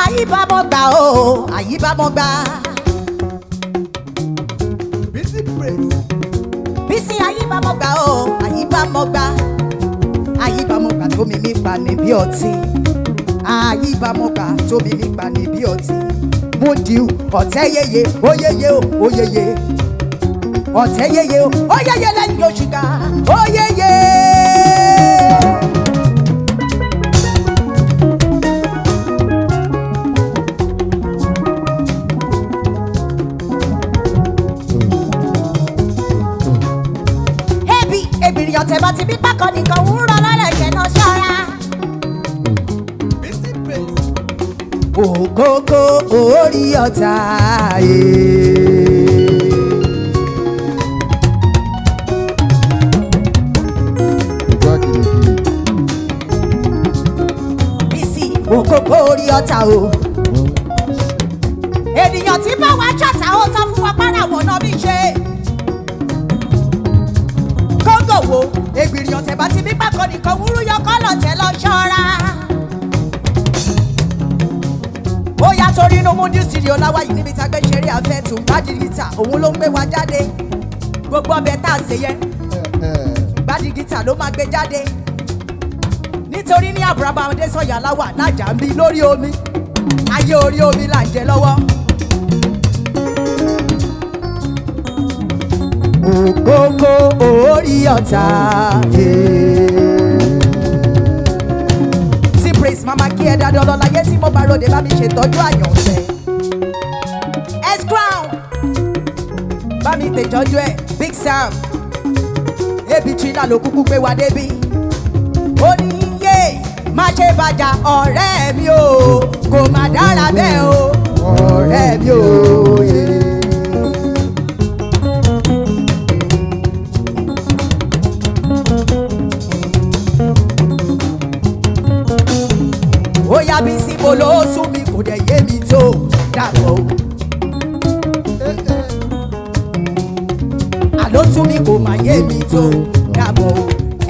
Àyíbámọ́gbà o, àyíbámọ́gbà. BeezeeGreat. Bísí àyíbámọ́gbà o, àyíbámọ́gbà. Àyíbámọ́gbà tó mi mi pa ní bí ọtí. Àyíbámọ́gbà tó mi mi pa ní bí ọtí. Mo diu ọ̀tẹ́ yeye, ó yeye o, ó yeye. Ọ̀tẹ́ yeye o, ó yeye lẹ́yìn oṣù ká, ó yeye. Èbìrìyàn tẹ̀ bá ti bí pákọ̀ nìkan ń rọ lọ́lẹ̀kẹ̀ náà ṣọ́ra. BeezeeGreat. Ògógó orí ọ̀tá yé. Bísí ògógó orí ọ̀tá o. Ènìyàn tí bá wá ṣọ̀tá ó sọ fún wọn pàrọ̀ àwọn náà bí ṣe. Congo wo ègbìrìyàn tẹ̀ bá ti bí pákọ̀ nìkan wúrú yọ kọ́lọ̀ tẹ̀ lọ ṣọ́ra. Ó yá torí inú múdí studio láwa yìí níbi tá a gbé ṣeré afẹ́ Tungba Digital òun ló ń gbé wa jáde. Gbogbo ọbẹ̀ tá a ṣe yẹn Tungba Digital ló máa gbé jáde. Nítorí ní àbúrábà ọdẹ sọ̀yà láwà lájà ń bí lórí omi. Ayé orí omi là ń jẹ lọ́wọ́. Ògógó orí ọ̀tá tí praise mama kí ẹ dáadọ́ lọ láyé tí mo bá ròde bá mi ṣètọ́jú àyànfẹ́. S-Crown bá mi tètọ́jú ẹ̀ Big Sam ebi trina ló kúkú gbé wa débi. Ó ní yé má ṣe bàjá ọ̀rẹ́ mi o kò má dára bẹ́ẹ̀ o ọ̀rẹ́ mi o. Ó yá Bísí mo ló sún mi kò dẹ̀ yé mi tó dàpọ̀. Àló sún mi kò má yé mi tó dàpọ̀.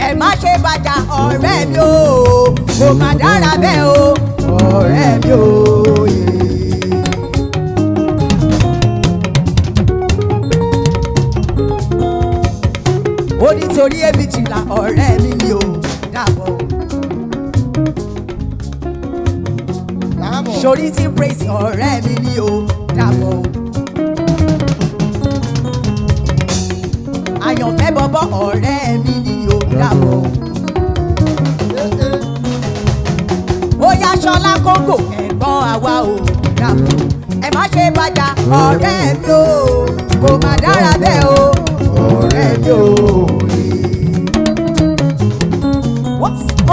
Ẹ má ṣe bàjá ọ̀rẹ́ mi o kò má dára bẹ́ẹ̀ o ọ̀rẹ́ mi o. Ó nítorí ebi tìlà ọ̀rẹ́ mi ni o dàpọ̀. Sori ti praise ọ̀rẹ́ mi ni o dàbọ̀. Àyànfẹ́ bọ́bọ́ ọ̀rẹ́ mi ni o dàbọ̀. Ó yá Ṣọlá Congo ẹ̀gbọ́n àwa o dàbọ̀. Ẹ má ṣe bàjá ọ̀rẹ́ mi o kò má dára bẹ́ẹ̀ o ọ̀rẹ́ mi o.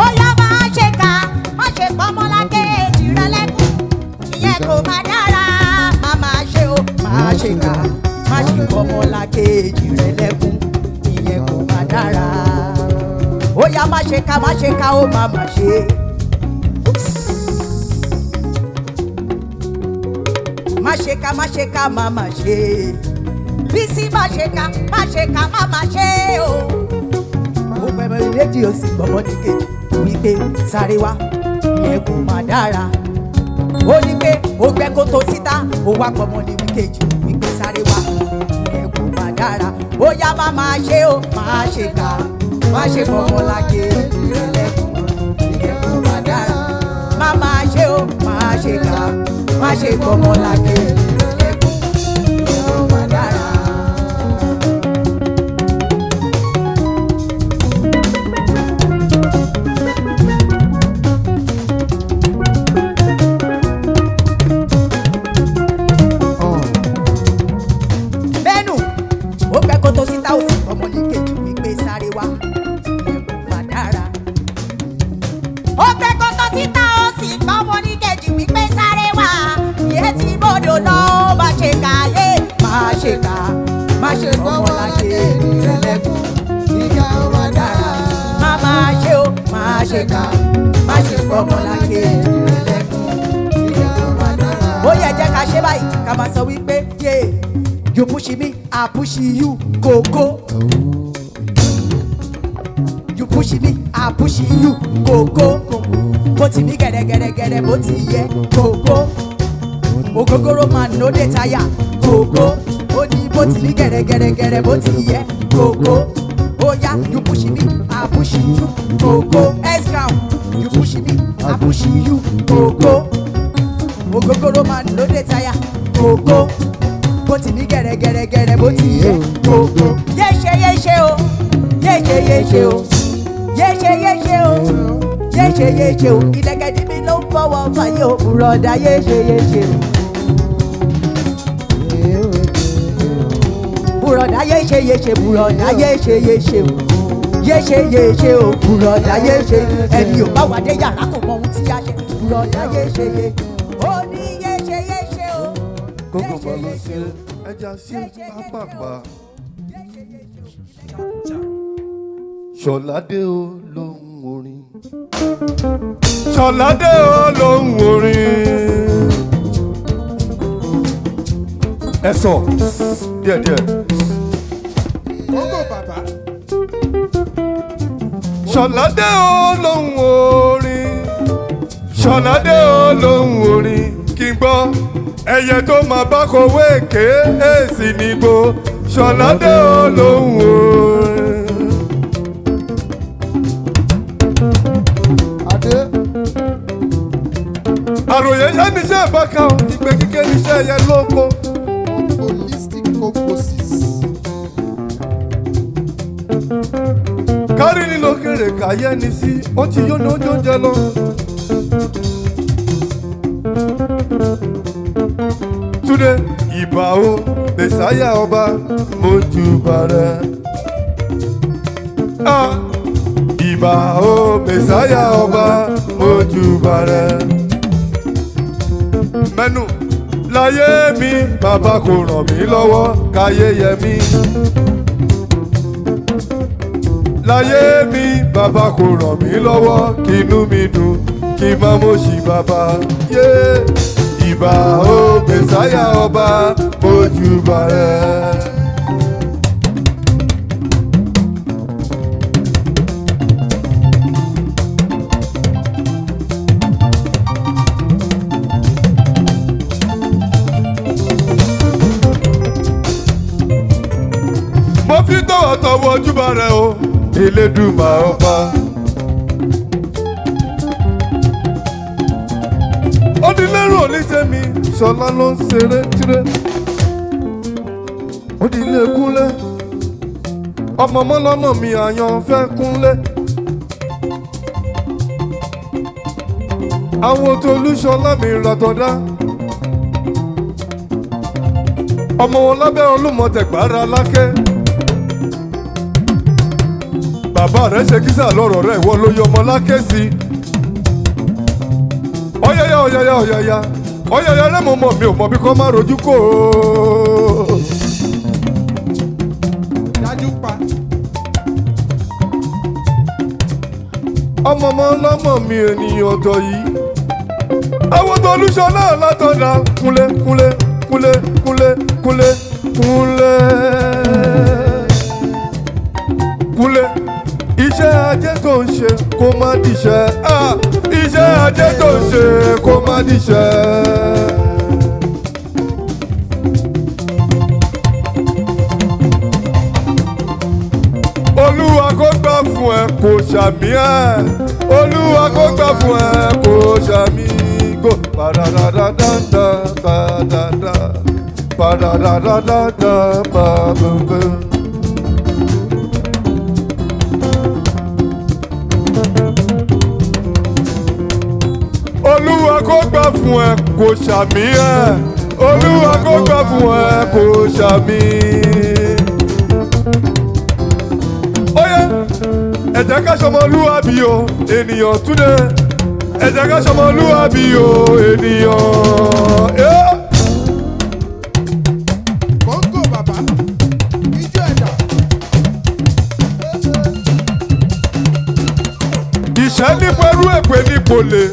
Ó yá máa ṣe ká má ṣe pọ́nmọ́lá kéèjì rẹ lẹ́kùn. Kò má dára má máa ṣe o máa ṣe ká má ṣe fọmọlá kejì rẹ lẹ́kún ìyẹn kò má dára. Ó yá má ṣe ká ó má má ṣe. Má ṣe ká má má ṣe. Bísí má ṣe ká má má ṣe o. Ó pẹ̀lú rédíò sí gbọ́mọ́ ní kejì wípé sáré wá ìyẹn kò má dára. Ó ní pé ó gbẹ́ kótó síta ó wá pọ̀mọ́ ní wíkejì wípé sáré wá ìyẹn kò má dára. Ó yá má máa ṣe ó máa ṣe ká má ṣe fọmọ lágé ìrẹ̀lẹ́kùn ìyẹn kò má dára. Má máa ṣe ó máa ṣe ká má ṣe fọmọ lágé ìrẹ̀lẹ́kùn ìyẹn kò má dára. Má ṣe gbọ́wọ́ láyé ìrẹ̀lẹ́kùn ìyá ọmọ dára. Má máa ṣe ó máa ṣe ká má ṣe gbọ́wọ́ láyé ìrẹ̀lẹ́kùn ìyá ọmọ dára. Ó yẹ jẹ́ ká ṣe báyìí ká máa sọ wípé yé you push me I push you go go. You push me I push you go go. bó ti ní gẹ̀rẹ́gẹ̀rẹ́gẹ̀rẹ́ bó ti yẹ kókó ògógóró máa nó dé táyà kókó ó ní bó ti ní gẹ̀rẹ́gẹ̀rẹ́gẹ̀rẹ́ bó ti yẹ kókó ó yá you push me I push you kókó S ground you push me I push you kókó ògógóró máa nó dé táyà kókó bó ti ní gẹ̀rẹ́gẹ̀rẹ́gẹ̀rẹ́ bó ti yẹ kókó yéṣe o yéṣe o yéṣe o yéṣe o ìlẹ̀kẹ̀dí mi ló ń fọwọ́ fàyè o bùrọ̀dá yéṣe o bùrọ̀dá yéṣe bùrọ̀dá yéṣe o yéṣe o bùrọ̀dá yéṣe ẹni ò bá wà dé yàrá kò mọ ohun tí a ṣe bùrọ̀dá yéṣe ó ní yéṣe o kókò bá lọ sí ẹja sí pápápá. Ṣọládé o lóhùn orin. Ṣọládé o lóhùn orin. Ẹ sọ díẹ̀díẹ̀. Congo bàbá. Ṣọládé o lóhùn orin. Ṣọládé o lóhùn orin. Kí n gbọ́ ẹyẹ tó máa bá kọ̀wé èké èsì nígbó. Ṣọládé o lóhùn orin. Àròyé yẹn níṣẹ́ ìbáka o, ìgbé kíké níṣẹ́ yẹn lóko. Holistic composis. Kárí ni lókèrè káyẹ́ ni sí, ó ti yó ní ojú oúnjẹ lọ. Túndé ìbà o, Mèsáyà ọba, mojúbà rẹ̀. Ìbà o, Mèsáyà ọba, mojúbà rẹ̀. Mẹ́nu láyé mi bàbá kò ràn mí lọ́wọ́ káyé yẹ mí. Láyé mi bàbá kò ràn mí lọ́wọ́ kínú mi dùn kí má mo ṣì bàbá. Yé ìbà o Mèsáyà ọba mojúbà rẹ̀. Mo fi tọ̀wọ̀tọ̀wọ̀ ojúbà rẹ̀ o, Elédùmarè ọba. Ó di lérò ní tèmi, Ṣọlá ló ń ṣeré tiré. Ó di ilé Kúnlé, ọmọ mọ́lọ́mọ́ mi àyàn fẹ́ Kúnlé. Àwọn tó Olúṣọlá mi ràtọ̀dá. Ọmọ wọn lábẹ́ Olúmọ̀tẹ̀gbára lákẹ́. Bàbá rẹ̀ ṣe kísà lọ́rọ̀ rẹ̀ ìwọ ló yọ ọmọ lákẹ́ sí. Ọ̀yàyà rẹ̀ mo mọ̀ mi ò mọ̀ bí kò má rojú kò. Dájú pa. Ọmọ ọlọ́mọ mi ènìyàn ọ̀tọ̀ yìí. Àwọn tó Olúṣọlá látọ̀dá Kúnlé. Kúnlé iṣẹ́ ajé tó ń ṣe kó má dìṣẹ́. Iṣẹ́ ajé tó ń ṣe kó má dìṣẹ́. Olúwa kó gbà fún ẹ kó ṣàmì ẹ. Olúwa kó gbà fún ẹ kó ṣàmì kó. Olúwa kó gbà fún ẹ kó ṣàmì ẹ. Olúwa kó gbà fún ẹ kó ṣàmì. Óyá ẹ jẹ́ ká ṣọmọlúwàbí o ènìyàn Túndé. Ẹ jẹ́ ká ṣọmọlúwàbí o ènìyàn. Congo bàbá. Ijó ẹ̀dá. Ìṣẹ́ ní pẹ̀lú èpè ní pòlè.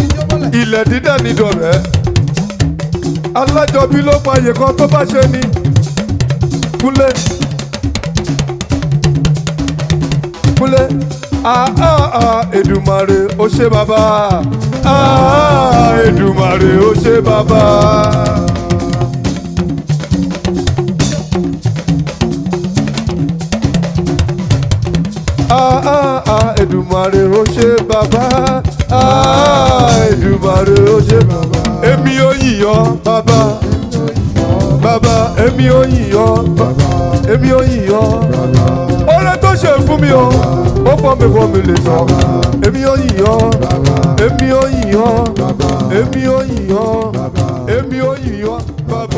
Ijó bọ́lẹ̀. Ilẹ̀ dídẹ̀ ní dọ̀rẹ́. Alájọbí ló fàyè kan tó bá ṣe ni. Kúnlé Èdùmàrè ó ṣé bàbá. Èdùmàrè ó ṣé bàbá. Èdùmàrè ó ṣé bàbá. Èdùmàrè ó ṣé bàbá. Èmi ó yìn ọ́ bàbá. Bàbá èmi ó yìn ọ́ bàbá. Èmi ó yìn ọ́ bàbá. Oore tó ṣe fún mi o, ó fọ́ mi lè sọ. Èmi ó yìn ọ́ bàbá. Èmi ó yìn ọ́ bàbá. Èmi ó yìn ọ́ bàbá. Èmi ó yìn ọ́ bàbá.